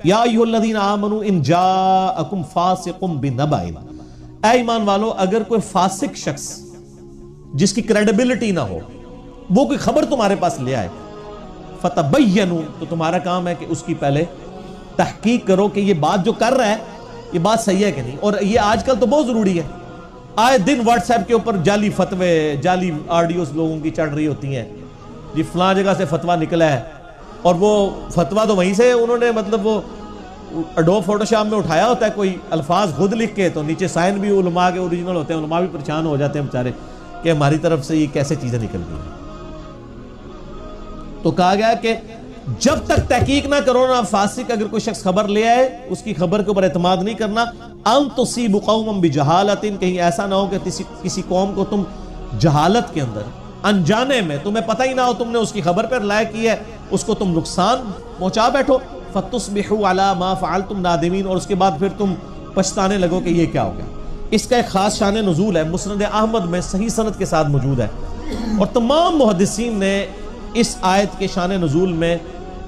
یا ایھا الذین آمنوا ان جاءکم فاسق بنبأ، اے ایمان والو اگر کوئی فاسق شخص جس کی کریڈیبلٹی نہ ہو وہ کوئی خبر تمہارے پاس لے آئے، فتبینوا، تو تمہارا کام ہے کہ اس کی پہلے تحقیق کرو کہ یہ بات جو کر رہا ہے یہ بات صحیح ہے کہ نہیں۔ اور یہ آج کل تو بہت ضروری ہے، آئے دن واٹس ایپ کے اوپر جعلی فتوے، جعلی آڈیوز لوگوں کی چڑھ رہی ہوتی ہیں، جی فلاں جگہ سے فتویٰ نکلا ہے، اور وہ فتویٰ تو وہیں سے انہوں نے مطلب وہ اڈوب فوٹوشاپ میں اٹھایا ہوتا ہے، کوئی الفاظ خود لکھ کے، تو نیچے سائن بھی علماء کے اوریجنل ہوتے ہیں، علماء بھی پریشان ہو جاتے ہیں بیچارے کہ ہماری طرف سے یہ کیسے چیزیں نکل گئی ہیں۔ تو کہا گیا کہ جب تک تحقیق نہ کرو نا، فاسق اگر کوئی شخص خبر لے آئے اس کی خبر کے اوپر اعتماد نہیں کرنا، ان تصیبوا قوما بجہالۃ، کہیں ایسا نہ ہو کہ کسی قوم کو تم جہالت کے اندر، انجانے میں، تمہیں پتہ ہی نہ ہو تم نے اس کی خبر پر لائے کی ہے، اس کو تم نقصان پہنچا بیٹھو، فتصبحوا علی ما فعلتم نادمین، اور اس کے بعد پھر تم پچھتانے لگو کہ یہ کیا ہو گیا۔ اس کا ایک خاص شان نزول ہے، مسند احمد میں صحیح سند کے ساتھ موجود ہے، اور تمام محدثین نے اس آیت کے شان نزول میں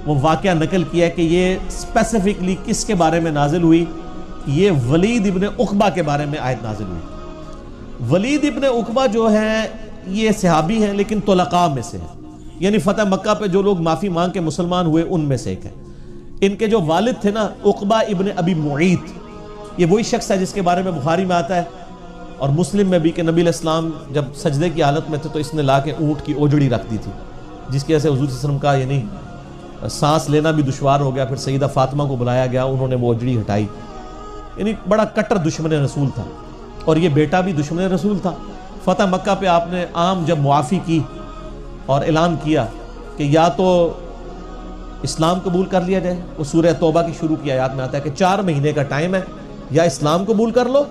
وہ واقعہ نقل کیا ہے کہ یہ اسپیسیفکلی کس کے بارے میں نازل ہوئی، یہ ولید ابن عقبہ کے بارے میں آیت نازل ہوئی۔ ولید ابن عقبہ جو ہے یہ صحابی ہیں لیکن طلقاء میں سے ہیں، یعنی فتح مکہ پہ جو لوگ معافی مانگ کے مسلمان ہوئے ان میں سے ایک ہے۔ ان کے جو والد تھے نا عقبہ ابن ابی معیط، یہ وہی شخص ہے جس کے بارے میں بخاری میں آتا ہے اور مسلم میں بھی کہ نبی علیہ السلام جب سجدے کی حالت میں تھے تو اس نے لا کے اونٹ کی اوجڑی رکھ دی تھی، جس کی وجہ سے حضور صلی اللہ علیہ وسلم کا یعنی سانس لینا بھی دشوار ہو گیا۔ پھر سیدہ فاطمہ کو بلایا گیا، انہوں نے وہ اوجڑی ہٹائی، یعنی بڑا کٹر دشمن رسول تھا، اور یہ بیٹا بھی دشمن رسول تھا۔ فتح مکہ پہ آپ نے عام جب معافی کی اور اعلان کیا کہ یا تو اسلام قبول کر لیا جائے، وہ سورہ توبہ کی شروع کی آیات میں آتا ہے کہ 4 مہینے کا ٹائم ہے، یا اسلام قبول کر لو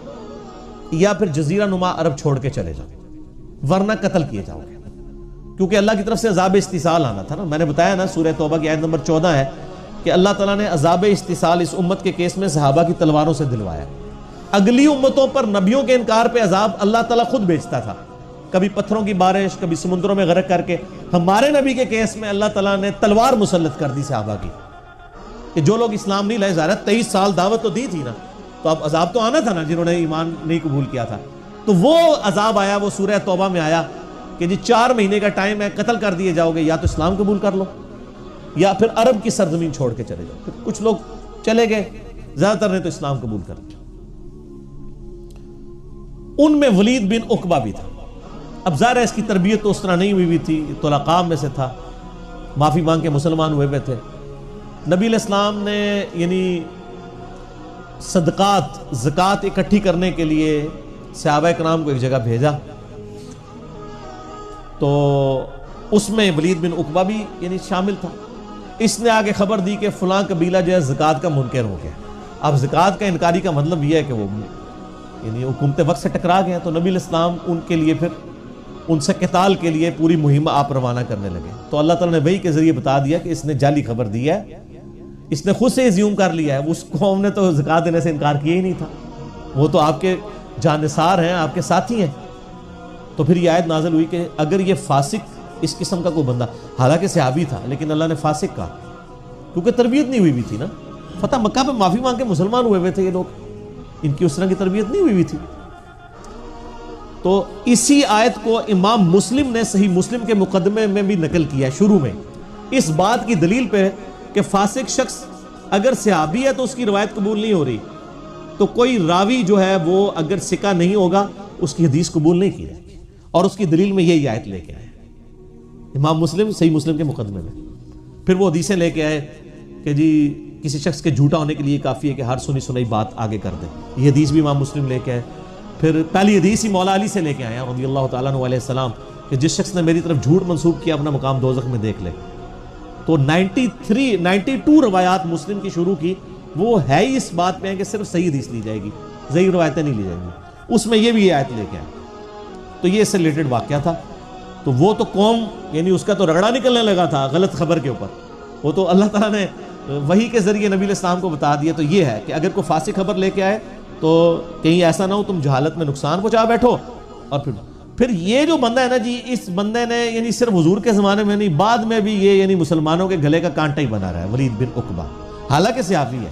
یا پھر جزیرہ نما عرب چھوڑ کے چلے جاؤ، ورنہ قتل کیے جاؤ گے، کیونکہ اللہ کی طرف سے عذاب استحصال آنا تھا نا۔ میں نے بتایا نا سورہ توبہ کی آیت نمبر 14 ہے کہ اللہ تعالیٰ نے عذاب استحصال اس امت کے کیس میں صحابہ کی تلواروں سے دلوایا۔ اگلی امتوں پر نبیوں کے انکار پہ عذاب اللہ تعالیٰ خود بھیجتا تھا، کبھی پتھروں کی بارش، کبھی سمندروں میں غرق کر کے۔ ہمارے نبی کے کیس میں اللہ تعالیٰ نے تلوار مسلط کر دی صحابہ کی، کہ جو لوگ اسلام نہیں لائے، ظاہر 23 سال دعوت تو دی تھی نا، تو اب عذاب تو آنا تھا نا جنہوں نے ایمان نہیں قبول کیا تھا، تو وہ عذاب آیا، وہ سورہ توبہ میں آیا کہ جی 4 مہینے کا ٹائم ہے، قتل کر دیے جاؤ گے، یا تو اسلام قبول کر لو یا پھر عرب کی سرزمین چھوڑ کے چلے جاؤ۔ پھر کچھ لوگ چلے گئے، زیادہ تر نے تو اسلام قبول کر لیا۔ ان میں ولید بن عقبہ بھی تھا۔ اب ظاہر ہے اس کی تربیت تو اس طرح نہیں ہوئی تھی، طلقاء میں سے تھا، معافی مانگ کے مسلمان ہوئے تھے۔ نبی علیہ السلام نے یعنی صدقات، زکوٰۃ اکٹھی کرنے کے لیے صحابہ کرام کو ایک جگہ بھیجا، تو اس میں ولید بن عقبہ بھی یعنی شامل تھا۔ اس نے آگے خبر دی کہ فلاں قبیلہ جو ہے زکوٰۃ کا منکر ہو گیا۔ اب زکوٰۃ کا انکاری کا مطلب یہ ہے کہ وہ یعنی حکومت وقت سے ٹکرا گئے، تو نبی علیہ السلام ان کے لیے پھر ان سے قتال کے لیے پوری مہم آپ روانہ کرنے لگے۔ تو اللہ تعالیٰ نے وحی کے ذریعے بتا دیا کہ اس نے جعلی خبر دی ہے، اس نے خود سے ازیوم کر لیا ہے، اس قوم نے تو زکوٰۃ دینے سے انکار کیا ہی نہیں تھا، وہ تو آپ کے جانثار ہیں، آپ کے ساتھی ہیں۔ تو پھر یہ آیت نازل ہوئی کہ اگر یہ فاسق اس قسم کا کوئی بندہ، حالانکہ صحابی تھا لیکن اللہ نے فاسق کہا کیونکہ تربیت نہیں ہوئی تھی نا، فتح مکہ پہ معافی مانگ کے مسلمان ہوئے تھے یہ لوگ، ان کی اس طرح کی تربیت نہیں ہوئی تھی۔ تو اسی آیت کو امام مسلم نے صحیح مسلم کے مقدمے میں بھی نقل کیا ہے شروع میں، اس بات کی دلیل پہ کہ فاسق شخص اگر صحابی ہے تو اس کی روایت قبول نہیں ہو رہی، تو کوئی راوی جو ہے وہ اگر ثقہ نہیں ہوگا اس کی حدیث قبول نہیں کی جائے گی، اور اس کی دلیل میں یہی آیت لے کے آئے امام مسلم صحیح مسلم کے مقدمے میں۔ پھر وہ حدیثیں لے کے آئے کہ جی کسی شخص کے جھوٹا ہونے کے لیے کافی ہے کہ ہر سنی سنائی بات آگے کر دے، یہ حدیث بھی امام مسلم لے کے آئے۔ پھر پہلی حدیث ہی مولا علی سے لے کے آئے رضی اللہ تعالیٰ عنہ علیہ السلام کہ جس شخص نے میری طرف جھوٹ منسوب کیا اپنا مقام دوزخ میں دیکھ لے۔ تو 92 روایات مسلم کی شروع کی، وہ ہے ہی اس بات پہ ہیں کہ صرف صحیح حدیث لی جائے گی، ضعیف روایتیں نہیں لی جائیں گی، اس میں یہ بھی آیت لے کے آئے۔ تو یہ اس سے ریلیٹڈ واقعہ تھا۔ تو وہ تو قوم یعنی اس کا تو رگڑا نکلنے لگا تھا غلط خبر کے اوپر، وہ تو اللہ تعالیٰ نے وحی کے ذریعے نبی علیہ السلام کو بتا دیا۔ تو یہ ہے کہ اگر کوئی فاسق خبر لے کے آئے تو کہیں ایسا نہ ہو تم جہالت میں نقصان پہنچا بیٹھو۔ اور پھر یہ جو بندہ ہے نا جی، اس بندے نے یعنی صرف حضور کے زمانے میں نہیں، بعد میں بھی یہ یعنی مسلمانوں کے گلے کا کانٹا ہی بنا رہا ہے، ولید بن عقبہ۔ حالانکہ صحابی ہے.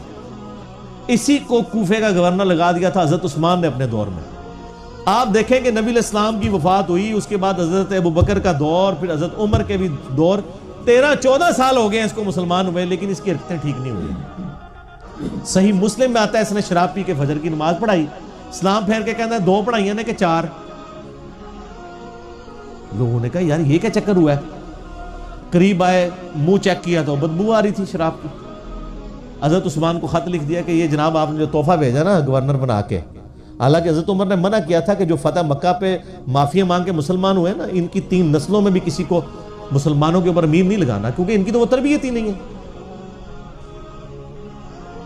اسی کو کوفے کا گورنر لگا دیا تھا حضرت عثمان نے اپنے دور میں. آپ دیکھیں کہ نبی علیہ السلام کی وفات ہوئی، اس کے بعد حضرت ابوبکر کا دور، پھر حضرت عمر کے بھی دور، 13-14 سال ہو گئے اس کو مسلمان ہوئے، لیکن اس کی حرکتیں ٹھیک نہیں ہوئی. صحیح مسلم میں آتا ہے اس نے شراب پی کے فجر کی نماز پڑھائی، اسلام پھیر کے کہنا ہے 2 پڑھائیاں نے کہ 4. لوگوں نے کہا یار یہ کیا چکر ہوا ہے؟ قریب آئے، منہ چیک کیا تو بدبو آ رہی تھی شراب کی. حضرت عثمان کو خط لکھ دیا کہ یہ جناب آپ نے جو تحفہ بھیجا نا گورنر بنا کے، حالانکہ حضرت عمر نے منع کیا تھا کہ جو فتح مکہ پہ معافی مانگ کے مسلمان ہوئے نا، ان کی 3 نسلوں میں بھی کسی کو مسلمانوں کے اوپر امیر نہیں لگانا، کیونکہ ان کی تو وہ تربیت ہی نہیں ہے.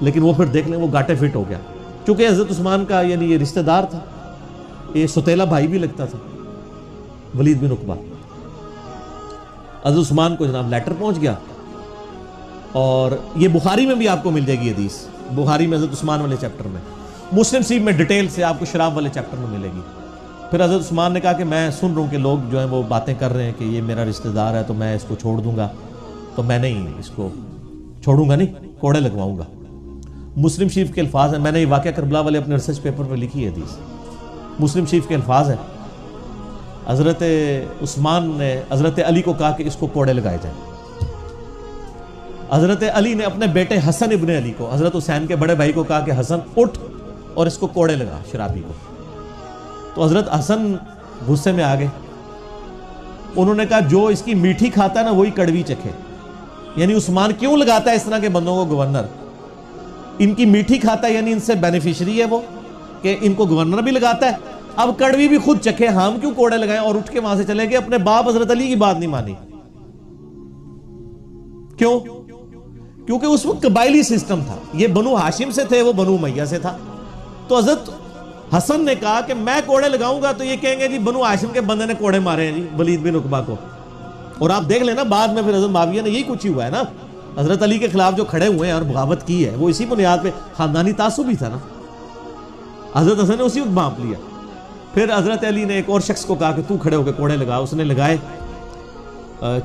لیکن وہ پھر دیکھ لیں وہ گاٹے فٹ ہو گیا، چونکہ حضرت عثمان کا یعنی یہ رشتہ دار تھا، یہ ستیلا بھائی بھی لگتا تھا ولید بن عقبہ. حضرت عثمان کو جناب لیٹر پہنچ گیا، اور یہ بخاری میں بھی آپ کو مل جائے گی حدیث، بخاری میں حضرت عثمان والے چیپٹر میں، مسلم شریف میں ڈیٹیل سے آپ کو شراب والے چیپٹر میں ملے گی. پھر حضرت عثمان نے کہا کہ میں سن رہا ہوں کہ لوگ جو ہیں وہ باتیں کر رہے ہیں کہ یہ میرا رشتہ دار ہے تو میں اس کو چھوڑ دوں گا، تو میں نہیں اس کو چھوڑوں گا، نہیں کوڑے لگواؤں گا. مسلم شریف کے الفاظ ہیں، میں نے یہ واقعہ کربلا والے اپنے ریسرچ پیپر پہ لکھی ہے حدیث، مسلم شریف کے الفاظ ہیں. حضرت عثمان نے حضرت علی کو کہا کہ اس کو کوڑے لگائے جائیں. حضرت علی نے اپنے بیٹے حسن ابن علی کو، حضرت حسین کے بڑے بھائی کو کہا کہ حسن اٹھ اور اس کو کوڑے لگا شرابی کو. تو حضرت حسن غصے میں آ گئے، انہوں نے کہا جو اس کی میٹھی کھاتا ہے نا وہی کڑوی چکھے. یعنی عثمان کیوں لگاتا ہے اس طرح کے بندوں کو گورنر؟ ان کی میٹھی کھاتا ہے یعنی ان سے بینیفیشری ہے وہ، کہ ان کو گورنر بھی لگاتا ہے، اب کڑوی بھی خود چکھے، ہم کیوں کوڑے لگائیں؟ اور اٹھ کے وہاں سے چلے گئے، اپنے باپ حضرت علی کی بات نہیں مانی. کیوں؟ کیونکہ اس وقت قبائلی سسٹم تھا، یہ بنو ہاشم سے تھے، وہ بنو امیہ سے تھا. تو حضرت حسن نے کہا کہ میں کوڑے لگاؤں گا تو یہ کہیں گے جی بنو ہاشم کے بندے نے کوڑے مارے ہیں جی ولید بن عقبہ کو. اور آپ دیکھ لینا بعد میں پھر حضرت معاویہ نے یہی کچھ ہی ہوا ہے نا، حضرت علی کے خلاف جو کھڑے ہوئے ہیں اور بغاوت کی ہے وہ اسی بنیاد پہ خاندانی تعصب ہی تھا نا. حضرت حسن نے اسی وقت بانپ لیا. پھر حضرت علی نے ایک اور شخص کو کہا کہ تو کھڑے ہو کے کوڑے لگا، اس نے لگائے.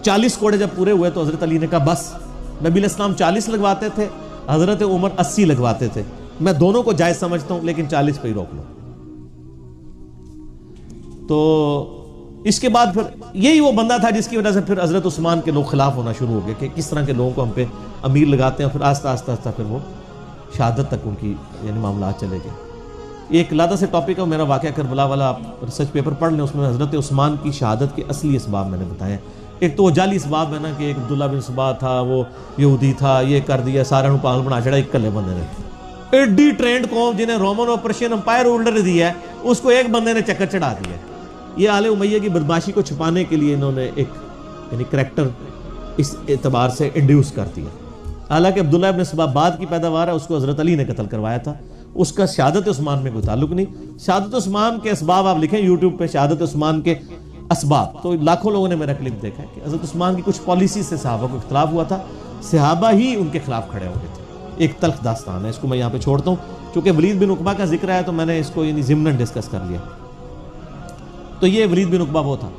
40 کوڑے جب پورے ہوئے تو حضرت علی نے کہا بس. نبی علیہ السلام 40 لگواتے تھے، حضرت عمر 80 لگواتے تھے، میں دونوں کو جائز سمجھتا ہوں لیکن 40 پہ ہی روک لو. تو اس کے بعد پھر یہی وہ بندہ تھا جس کی وجہ سے پھر حضرت عثمان کے لوگ خلاف ہونا شروع ہو گئے کہ کس طرح کے لوگوں کو ہم پہ امیر لگاتے ہیں. پھر آہستہ آہستہ پھر وہ شہادت تک ان کی یعنی معاملات چلے گئے. یہ ایک علیحدہ سے ٹاپک ہے، میرا واقعہ کربلا والا آپ ریسرچ پیپر پڑھ لیں، اس میں حضرت عثمان کی شہادت کے اصلی اسباب میں نے بتائے ہیں. ایک تو وہ جعلی اسباب ہے نا کہ ایک عبداللہ بن سبا تھا، وہ یہودی تھا، یہ کر دیا، سارے نو پاگل بنا چڑھا، ایک کلے بندے نے. ایڈی ٹرینڈ قوم جنہیں رومن اور پرشین امپائر ہولڈر دیا ہے، اس کو ایک بندے نے چکر چڑھا دیا ہے. یہ آل امیہ کی بدماشی کو چھپانے کے لیے انہوں نے ایک یعنی کریکٹر اس اعتبار سے انڈیوس کر دیا. حالانکہ عبداللہ ابن سبا بعد کی پیداوار ہے، اس کو حضرت علی نے قتل کروایا تھا، اس کا شہادت عثمان میں کوئی تعلق نہیں. شہادت عثمان کے اسباب آپ لکھیں یوٹیوب پہ، شہادت عثمان کے اسباب، تو لاکھوں لوگوں نے میرا کلپ دیکھا ہے کہ حضرت عثمان کی کچھ پالیسی سے صحابہ کو اختلاف ہوا تھا، صحابہ ہی ان کے خلاف کھڑے ہو گئے تھے. ایک تلخ داستان ہے، اس کو میں یہاں پہ چھوڑتا ہوں چونکہ ولید بن عقبہ کا ذکر ہے تو میں نے اس کو یعنی ضمناً ڈسکس کر لیا. تو یہ ولید بن عقبہ وہ تھا،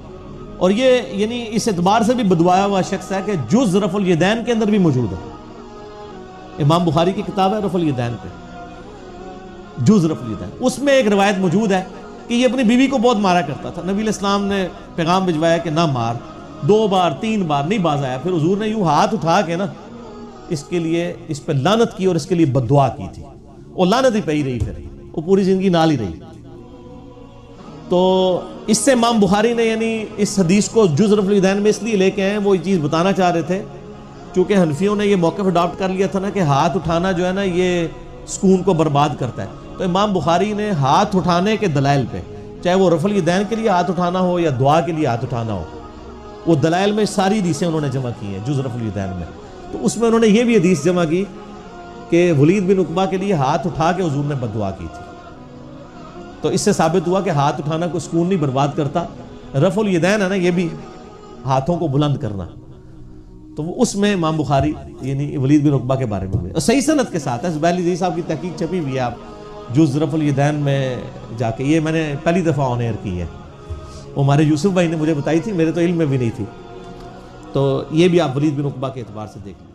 اور یہ یعنی اس اعتبار سے بھی بدوایا ہوا شخص ہے کہ جز رفع الیدین کے اندر بھی موجود ہے. امام بخاری کی کتاب ہے رفع الیدین پہ، جز رفع الیدین، اس میں ایک روایت موجود ہے کہ یہ اپنی بیوی کو بہت مارا کرتا تھا. نبی علیہ السلام نے پیغام بھجوایا کہ نہ مار، 2 بار 3 بار نہیں باز آیا. پھر حضور نے یوں ہاتھ اٹھا کے نا اس کے لیے اس پہ لعنت کی اور اس کے لیے بد دعا کی تھی، اور لعنت ہی پہ ہی رہی، پھر وہ پوری زندگی نال ہی رہی. تو اس سے امام بخاری نے یعنی اس حدیث کو جز رفع الیدین میں اس لیے لے کے آئے، وہ یہ چیز بتانا چاہ رہے تھے چونکہ حنفیوں نے یہ موقف اڈاپٹ کر لیا تھا نا کہ ہاتھ اٹھانا جو ہے نا یہ سکون کو برباد کرتا ہے. تو امام بخاری نے ہاتھ اٹھانے کے دلائل پہ، چاہے وہ رفع الیدین کے لیے ہاتھ اٹھانا ہو یا دعا کے لیے ہاتھ اٹھانا ہو، وہ دلائل میں ساری حدیثیں انہوں نے جمع کی ہیں جز رفع الیدین میں. تو اس میں انہوں نے یہ بھی حدیث جمع کی کہ ولید بن عقبہ کے لیے ہاتھ اٹھا کے حضور نے بد دعا کی تھی. تو اس سے ثابت ہوا کہ ہاتھ اٹھانا کوئی سکون نہیں برباد کرتا. رفع الیدین ہے نا یہ بھی ہاتھوں کو بلند کرنا، تو وہ اس میں امام بخاری یعنی ولید بن عقبہ کے بارے میں اور صحیح سند کے ساتھ ہے. زبیل عزیز صاحب کی تحقیق چھپی ہوئی ہے، آپ جز رفع الیدین میں جا کے، یہ میں نے پہلی دفعہ آن ایئر کی ہے، وہ ہمارے یوسف بھائی نے مجھے بتائی تھی، میرے تو علم میں بھی نہیں تھی. تو یہ بھی آپ ولید بن عقبہ کے اعتبار سے دیکھ لیں.